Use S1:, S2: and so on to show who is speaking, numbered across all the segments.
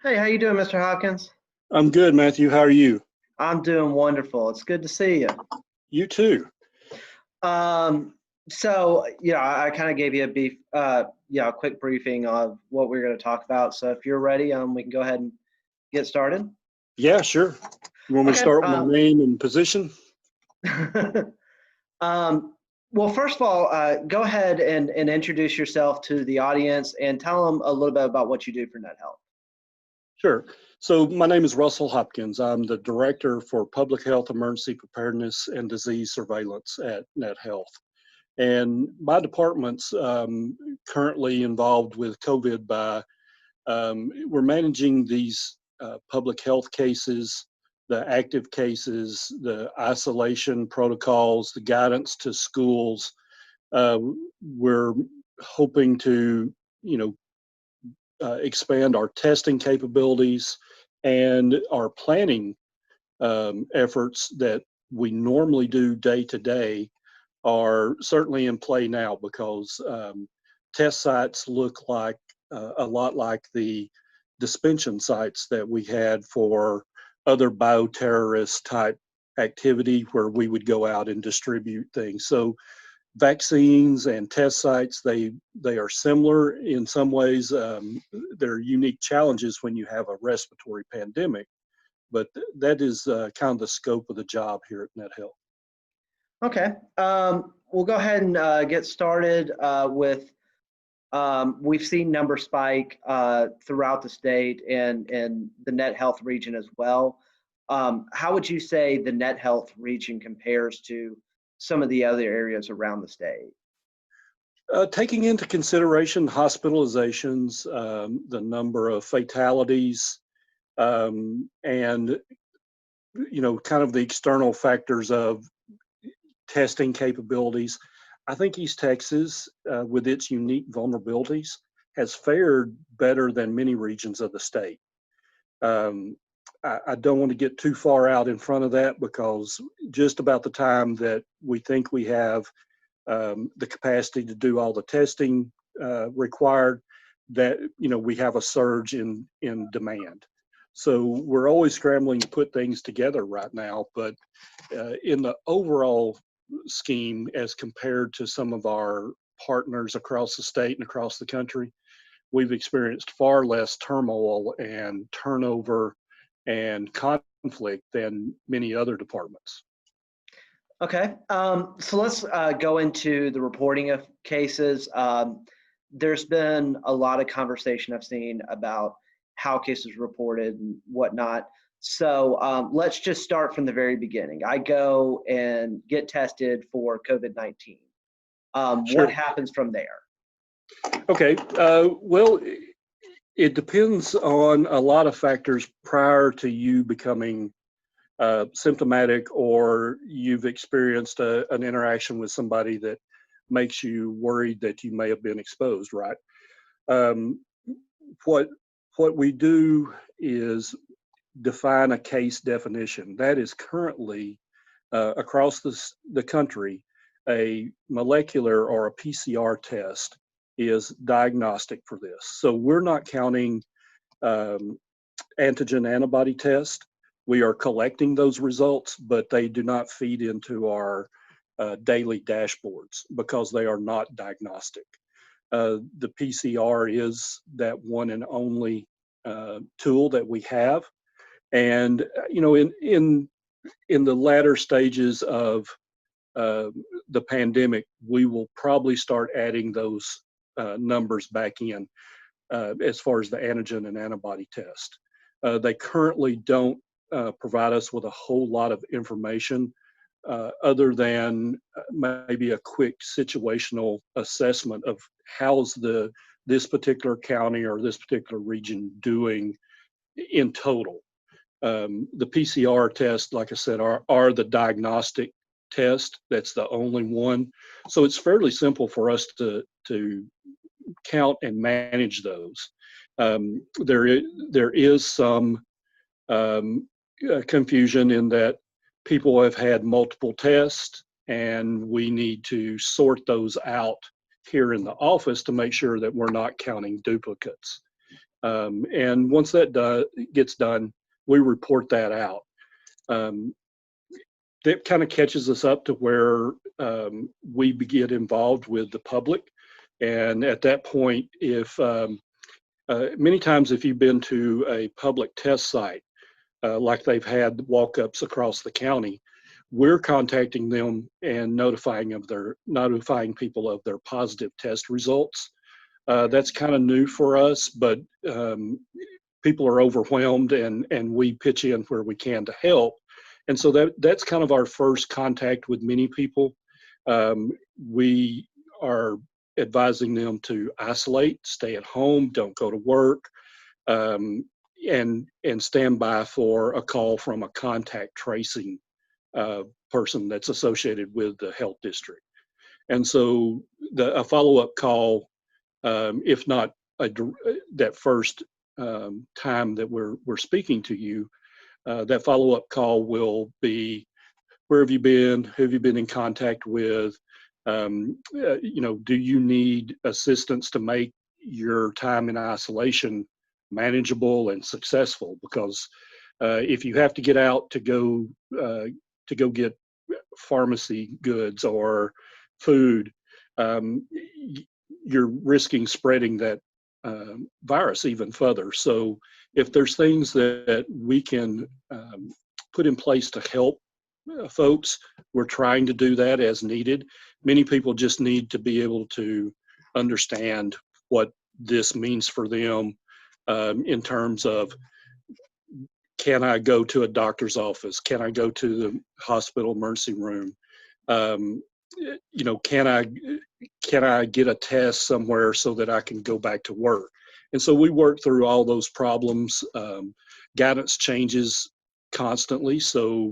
S1: Hey, how you doing, Mr. Hopkins?
S2: I'm good, Matthew. How are you?
S1: I'm doing wonderful. It's good to see you.
S2: You too.
S1: Um, I kind of gave you a quick briefing of what we're going to talk about. So if you're ready, we can go ahead and get started.
S2: Yeah, sure. You want me to
S1: Okay.
S2: start with my name and position?
S1: um, well, first of all, go ahead and introduce yourself to the audience and tell them a little bit about what you do for Net Health.
S2: Sure. So my name is Russell Hopkins. I'm the Director for Public Health Emergency Preparedness and Disease Surveillance at Net Health. And my department's currently involved with COVID we're managing these public health cases, the active cases, the isolation protocols, the guidance to schools. We're hoping to, you know, expand our testing capabilities and our planning efforts that we normally do day to day are certainly in play now because test sites look like a lot like the suspension sites that we had for other bioterrorist type activity where we would go out and distribute things. So vaccines and test sites, they are similar in some ways. There are unique challenges when you have a respiratory pandemic, but that is kind of the scope of the job here at NetHealth.
S1: Okay. We'll go ahead and get started with we've seen numbers spike throughout the state and the Net Health region as well. How would you say the Net Health region compares to some of the other areas around the state?
S2: Taking into consideration hospitalizations, the number of fatalities, and kind of the external factors of testing capabilities, I think East Texas, with its unique vulnerabilities, has fared better than many regions of the state. Um, I don't want to get too far out in front of that because just about the time that we think we have the capacity to do all the testing required, that we have a surge in demand. So we're always scrambling to put things together right now, but in the overall scheme, as compared to some of our partners across the state and across the country, we've experienced far less turmoil and turnover and conflict than many other departments.
S1: Okay, so let's go into the reporting of cases. There's been a lot of conversation I've seen about how cases are reported and whatnot. So let's just start from the very beginning. I go and get tested for COVID-19. What
S2: Sure.
S1: happens from there?
S2: Okay. Well, it depends on a lot of factors prior to you becoming symptomatic or you've experienced an interaction with somebody that makes you worried that you may have been exposed, right? Um, what what we do is define a case definition. That is currently across the country, a molecular or a PCR test is diagnostic for this. So we're not counting um, antigen antibody test. We are collecting those results, but they do not feed into our daily dashboards because they are not diagnostic. The PCR is that one and only tool that we have, and in the latter stages of the pandemic, we will probably start adding those numbers back in as far as the antigen and antibody test. They currently don't provide us with a whole lot of information other than maybe a quick situational assessment of how's this particular county or this particular region doing in total. The PCR test, like I said, are the diagnostic test. That's the only one. So it's fairly simple for us to count and manage those. There is some confusion in that people have had multiple tests, and we need to sort those out here in the office to make sure that we're not counting duplicates. And once that gets done, we report that out. That kind of catches us up to where we get involved with the public. And at that point, if many times if you've been to a public test site, like they've had walk-ups across the county, we're contacting them and notifying people of their positive test results. That's kind of new for us, but people are overwhelmed, and we pitch in where we can to help. And so that's kind of our first contact with many people. We are advising them to isolate, stay at home, don't go to work, and stand by for a call from a contact tracing person that's associated with the health district. And so a follow-up call, if not that first time that we're speaking to you, that follow-up call will be, where have you been? Who have you been in contact with? Do you need assistance to make your time in isolation manageable and successful? Because if you have to get out to go get pharmacy goods or food, you're risking spreading that virus even further. So if there's things that we can put in place to help folks, we're trying to do that as needed. Many people just need to be able to understand what this means for them in terms of, can I go to a doctor's office? Can I go to the hospital emergency room? Can I get a test somewhere so that I can go back to work? And so we work through all those problems. Guidance changes constantly, so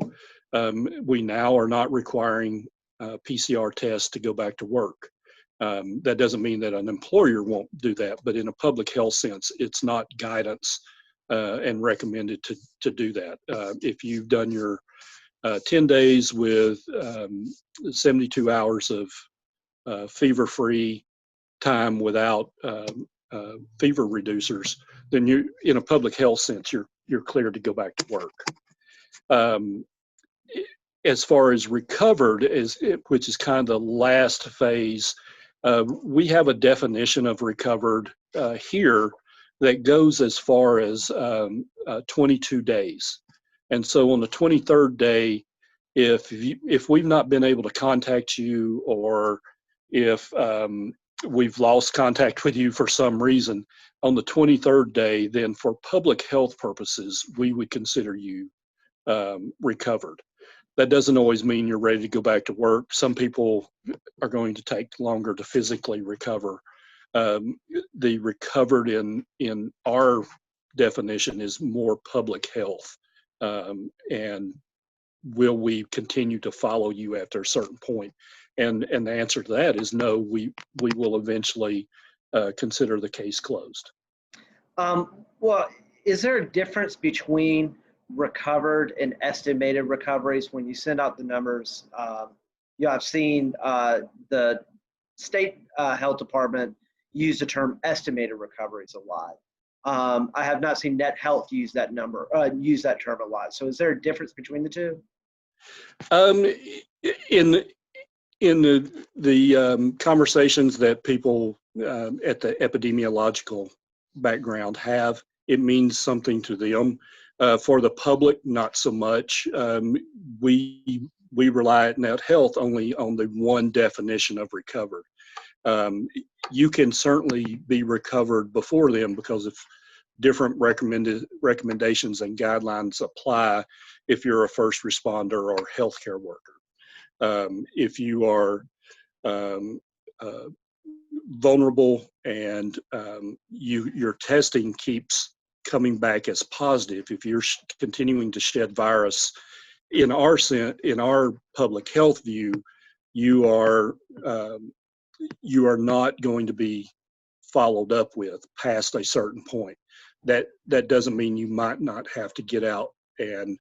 S2: we now are not requiring PCR tests to go back to work. That doesn't mean that an employer won't do that, but in a public health sense, it's not guidance and recommended to do that. If you've done your 10 days with 72 hours of fever-free time without fever reducers, then you, in a public health sense, you're cleared to go back to work. As far as recovered, which is kind of the last phase, we have a definition of recovered here that goes as far as 22 days. And so on the 23rd day, if we've not been able to contact you, or if we've lost contact with you for some reason, on the 23rd day, then for public health purposes, we would consider you recovered. That doesn't always mean you're ready to go back to work. Some people are going to take longer to physically recover. The recovered in our definition is more public health. And will we continue to follow you after a certain point? And the answer to that is no, we will eventually consider the case closed.
S1: Well, is there a difference between recovered and estimated recoveries when you send out the numbers? I've seen the state health department use the term estimated recoveries a lot. I have not seen Net Health use that term a lot. So is there a difference between the two?
S2: In the conversations that people at the epidemiological background have, it means something to them. For the public, not so much. We rely at Net Health only on the one definition of recovered. You can certainly be recovered before then, because if different recommendations and guidelines apply if you're a first responder or healthcare worker. If you are vulnerable and your testing keeps coming back as positive, if you're continuing to shed virus, in our public health view, you are not going to be followed up with past a certain point. That doesn't mean you might not have to get out and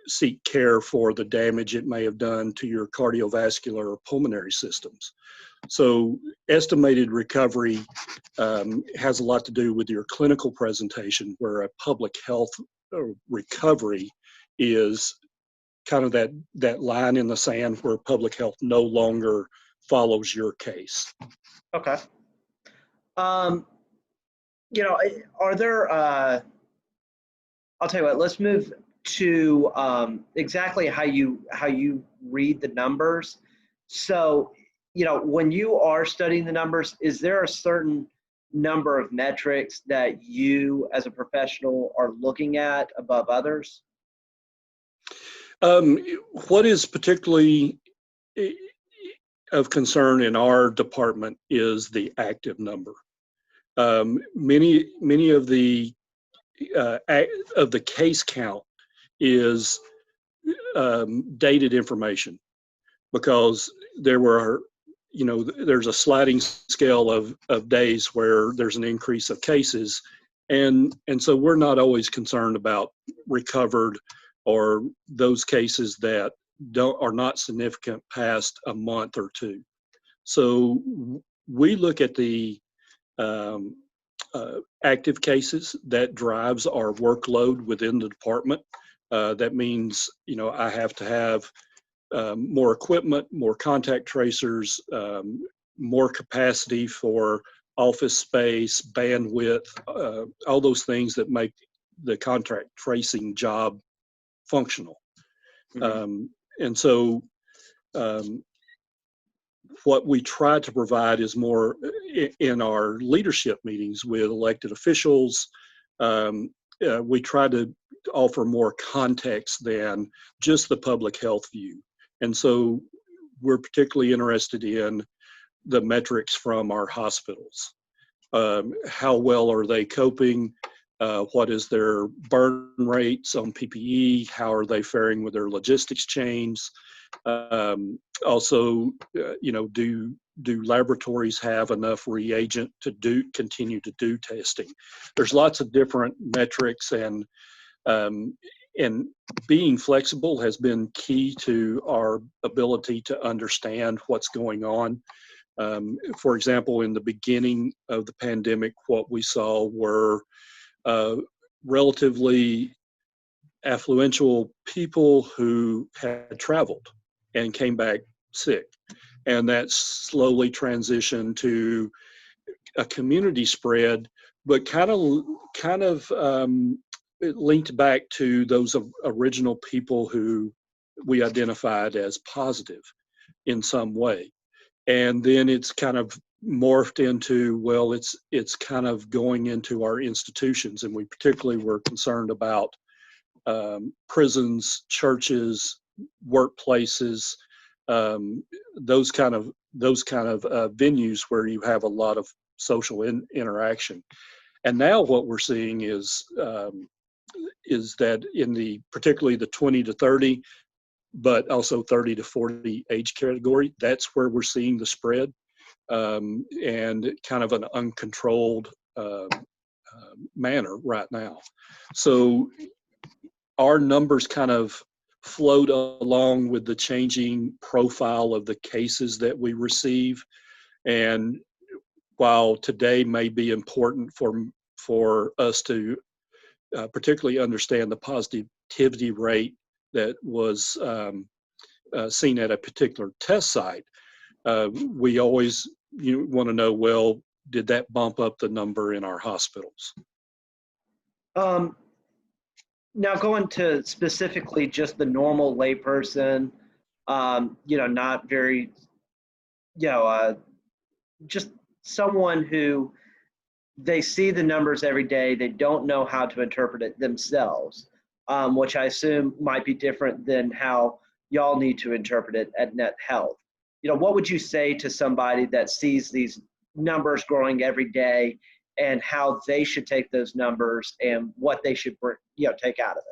S2: seek care for the damage it may have done to your cardiovascular or pulmonary systems. So estimated recovery has a lot to do with your clinical presentation, where a public health recovery is kind of that line in the sand where public health no longer follows your case.
S1: Okay. Are there, I'll tell you what, let's move to exactly how you read the numbers. So, when you are studying the numbers, is there a certain number of metrics that you as a professional are looking at above others?
S2: What is particularly of concern in our department is the active number. Many of the case count is dated information, because there's a sliding scale of days where there's an increase of cases, and so we're not always concerned about recovered or those cases that are not significant past a month or two. So we look at the active cases. That drives our workload within the department. That means, I have to have more equipment, more contact tracers, more capacity for office space, bandwidth, all those things that make the contact tracing job functional.
S1: Mm-hmm.
S2: And so what we try to provide is more in our leadership meetings with elected officials. We try to offer more context than just the public health view. And so we're particularly interested in the metrics from our hospitals. How well are they coping? What is their burn rates on PPE? How are they faring with their logistics chains? Also, do laboratories have enough reagent to continue to do testing? There's lots of different metrics, and being flexible has been key to our ability to understand what's going on. For example, in the beginning of the pandemic, what we saw were relatively affluential people who had traveled and came back sick. And that slowly transitioned to a community spread, but kind of it linked back to those original people who we identified as positive in some way. And then it's kind of morphed into, well, it's kind of going into our institutions, and we particularly were concerned about prisons, churches, workplaces, those kind of venues where you have a lot of social interaction. And now what we're seeing is that in particularly the 20 to 30, but also 30 to 40 age category, that's where we're seeing the spread, and kind of an uncontrolled manner right now. So our numbers kind of float along with the changing profile of the cases that we receive. And while today may be important for us to particularly understand the positivity rate that was seen at a particular test site, we always want to know, well, did that bump up the number in our hospitals?
S1: Now going to specifically just the normal layperson, not very, just someone who they see the numbers every day, they don't know how to interpret it themselves, which I assume might be different than how y'all need to interpret it at Net Health. What would you say to somebody that sees these numbers growing every day, and how they should take those numbers and what they should take out of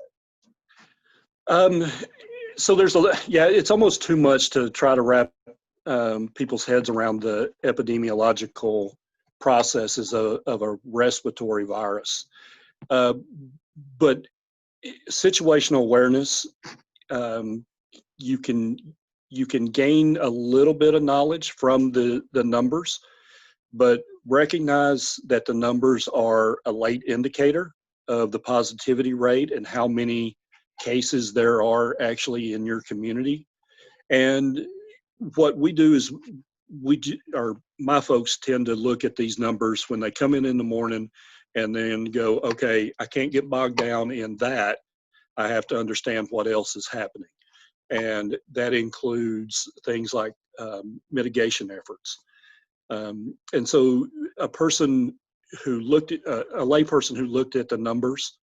S1: it?
S2: So it's almost too much to try to wrap people's heads around the epidemiological processes of a respiratory virus. But situational awareness, um, you can gain a little bit of knowledge from the numbers, but recognize that the numbers are a late indicator of the positivity rate and how many cases there are actually in your community. And what we do is my folks tend to look at these numbers when they come in the morning and then go, okay, I can't get bogged down in that. I have to understand what else is happening. And that includes things like mitigation efforts. And so a person who looked at, a layperson who looked at the numbers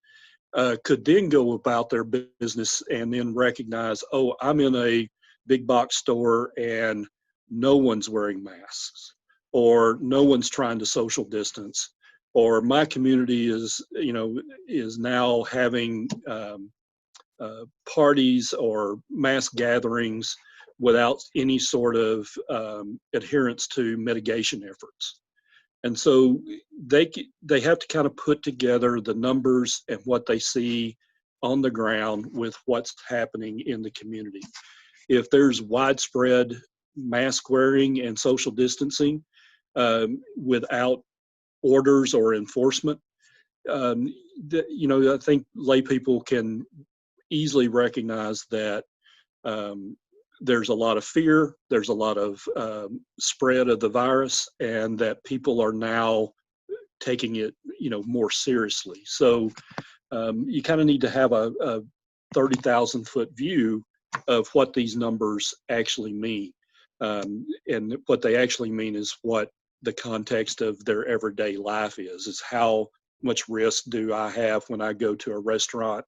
S2: could then go about their business and then recognize, oh, I'm in a big box store and no one's wearing masks, or no one's trying to social distance, or my community is now having parties or mass gatherings without any sort of adherence to mitigation efforts. And so they have to kind of put together the numbers and what they see on the ground with what's happening in the community. If there's widespread mask wearing and social distancing without orders or enforcement, I think lay people can easily recognize that there's a lot of fear, there's a lot of spread of the virus, and that people are now taking it, more seriously. So you kind of need to have a 30,000 foot view of what these numbers actually mean. And what they actually mean is what the context of their everyday life is how much risk do I have when I go to a restaurant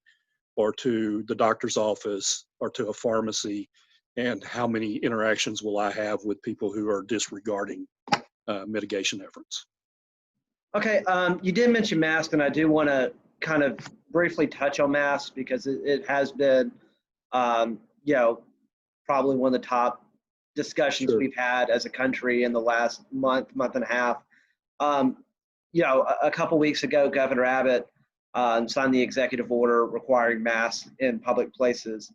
S2: or to the doctor's office or to a pharmacy, and how many interactions will I have with people who are disregarding mitigation efforts.
S1: Okay, you did mention masks, and I do want to kind of briefly touch on masks because it has been, probably one of the top discussions
S2: Sure.
S1: we've had as a country in the last month and a half. A couple weeks ago, Governor Abbott signed the executive order requiring masks in public places.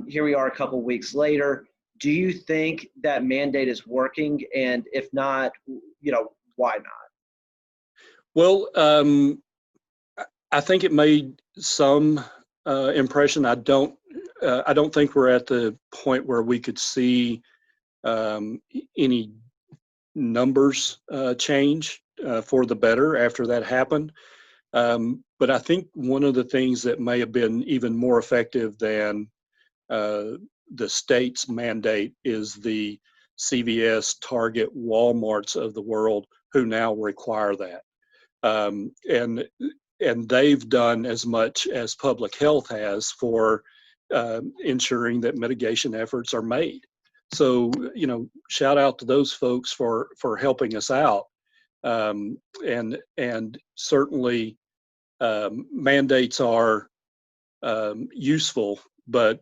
S1: Here we are a couple weeks later. Do you think that mandate is working? And if not, why not?
S2: Well, I think it made some impression. I don't think we're at the point where we could see any numbers change for the better after that happened. But I think one of the things that may have been even more effective than the state's mandate is the CVS, Target, Walmarts of the world who now require that. And they've done as much as public health has for ensuring that mitigation efforts are made. So, shout out to those folks for helping us out. And certainly mandates are useful, but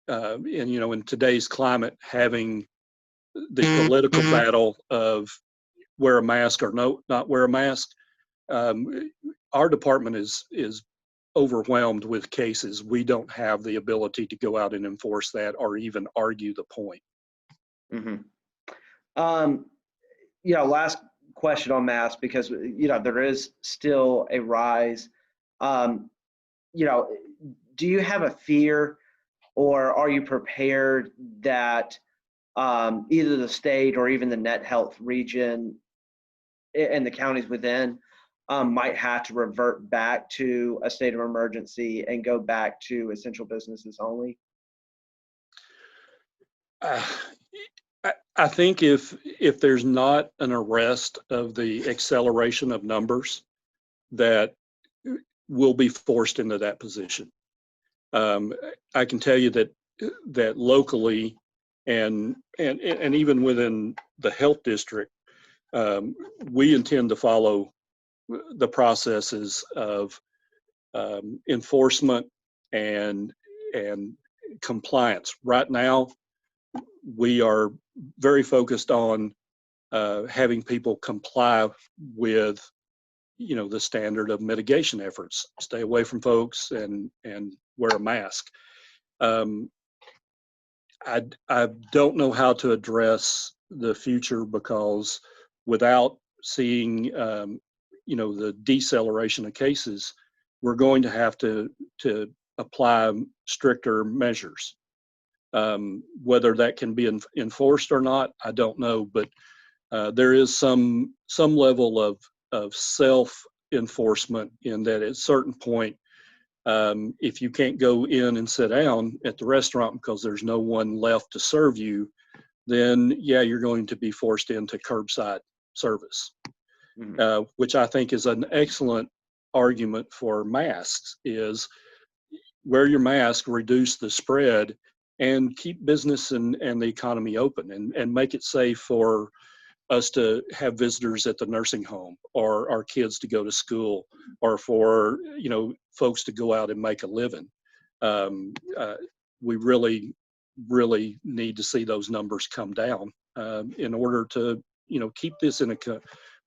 S2: in today's climate, having the political battle of wear a mask or not wear a mask, our department is overwhelmed with cases. We don't have the ability to go out and enforce that or even argue the point.
S1: Mm-hmm. Last question on masks, because there is still a rise. Do you have a fear, or are you prepared that either the state or even the net health region and the counties within might have to revert back to a state of emergency and go back to essential businesses only?
S2: I think if there's not an arrest of the acceleration of numbers, that we'll be forced into that position. I can tell you that locally and even within the health district, we intend to follow the processes of enforcement and compliance. Right now, we are very focused on having people comply with the standard of mitigation efforts: stay away from folks and wear a mask. I don't know how to address the future, because without seeing the deceleration of cases, we're going to have to apply stricter measures. Whether that can be enforced or not, I don't know, but there is some level of self-enforcement, in that at a certain point, if you can't go in and sit down at the restaurant because there's no one left to serve you, then yeah, you're going to be forced into curbside service, which I think is an excellent argument for masks. Is wear your mask, reduce the spread, and keep business and the economy open, and make it safe for us to have visitors at the nursing home, or our kids to go to school, or for folks to go out and make a living. We really need to see those numbers come down in order to keep this in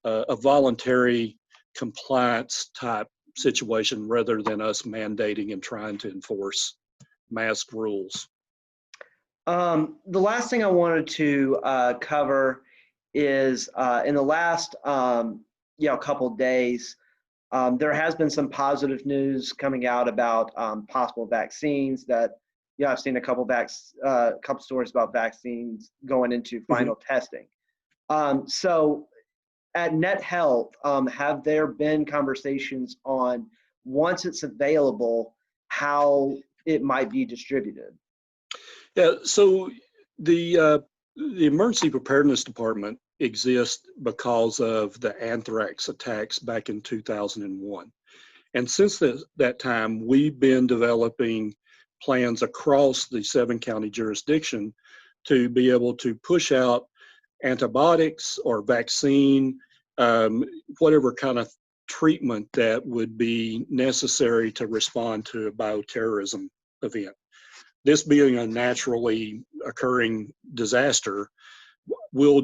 S2: a voluntary compliance type situation, rather than us mandating and trying to enforce mask rules.
S1: The last thing I wanted to cover is in the last couple days, there has been some positive news coming out about possible vaccines. That I've seen a couple stories about vaccines going into final testing. So at Net Health, have there been conversations on, once it's available, how it might be distributed?
S2: Yeah, so the Emergency Preparedness Department exists because of the anthrax attacks back in 2001. And since that time, we've been developing plans across the 7-county jurisdiction to be able to push out antibiotics or vaccine, whatever kind of treatment that would be necessary to respond to a bioterrorism event. This being a naturally occurring disaster, we'll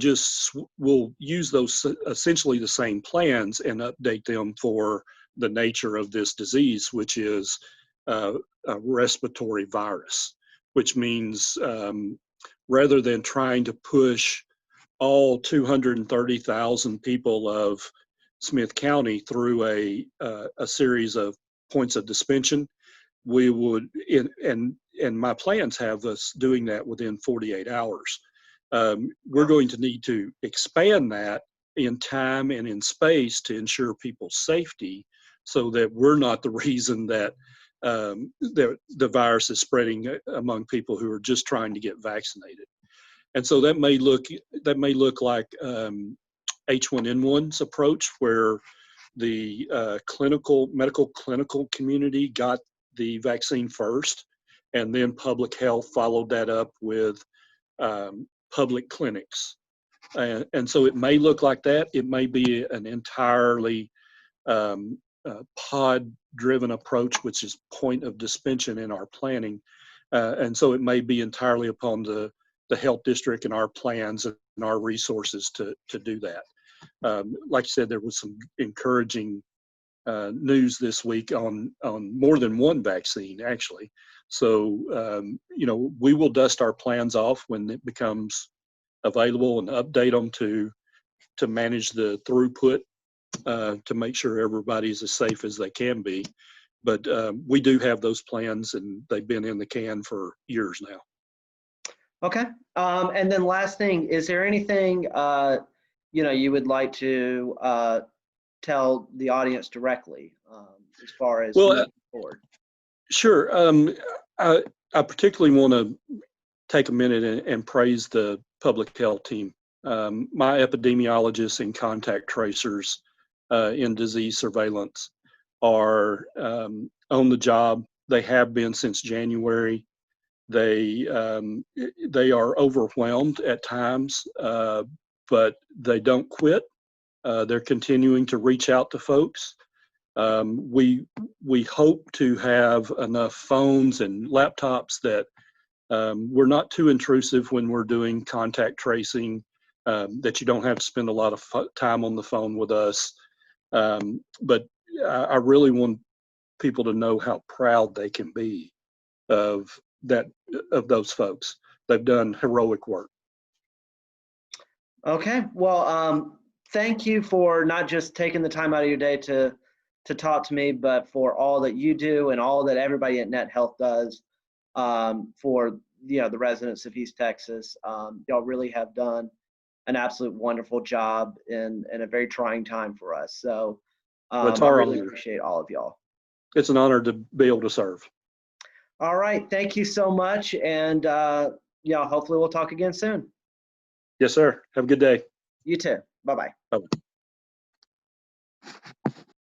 S2: use those essentially the same plans and update them for the nature of this disease, which is a respiratory virus, which means rather than trying to push all 230,000 people of Smith County through a series of points of dispension, we would, and my plans have us doing that within 48 hours. We're going to need to expand that in time and in space to ensure people's safety, so that we're not the reason that the virus is spreading among people who are just trying to get vaccinated. And so that may look like H1N1's approach, where the medical clinical community got the vaccine first, and then public health followed that up with public clinics. And so it may look like that. It may be an entirely pod-driven approach, which is point of dispension in our planning. And so it may be entirely upon the health district and our plans and our resources to do that. Like you said, there was some encouraging news this week on more than one vaccine, actually. So, we will dust our plans off when it becomes available and update them to manage the throughput, to make sure everybody's as safe as they can be. But we do have those plans, and they've been in the can for years now.
S1: Okay. And then last thing, is there anything, you would like to tell the audience directly as far as moving forward?
S2: Sure. I particularly want to take a minute and praise the public health team. My epidemiologists and contact tracers in disease surveillance are on the job. They have been since January. They are overwhelmed at times, but they don't quit. They're continuing to reach out to folks. We hope to have enough phones and laptops that we're not too intrusive when we're doing contact tracing, that you don't have to spend a lot of time on the phone with us. But I really want people to know how proud they can be of those folks. They've done heroic work.
S1: Okay, well, thank you for not just taking the time out of your day to talk to me, but for all that you do and all that everybody at Net Health does for the residents of East Texas. Y'all really have done an absolute wonderful job in a very trying time for us. So
S2: It's
S1: I
S2: our
S1: really
S2: honor.
S1: appreciate all of y'all.
S2: It's an honor to be able to serve.
S1: All right, thank you so much, and hopefully we'll talk again soon.
S2: Yes, sir. Have a good day.
S1: You too. Bye-bye.
S2: Bye-bye.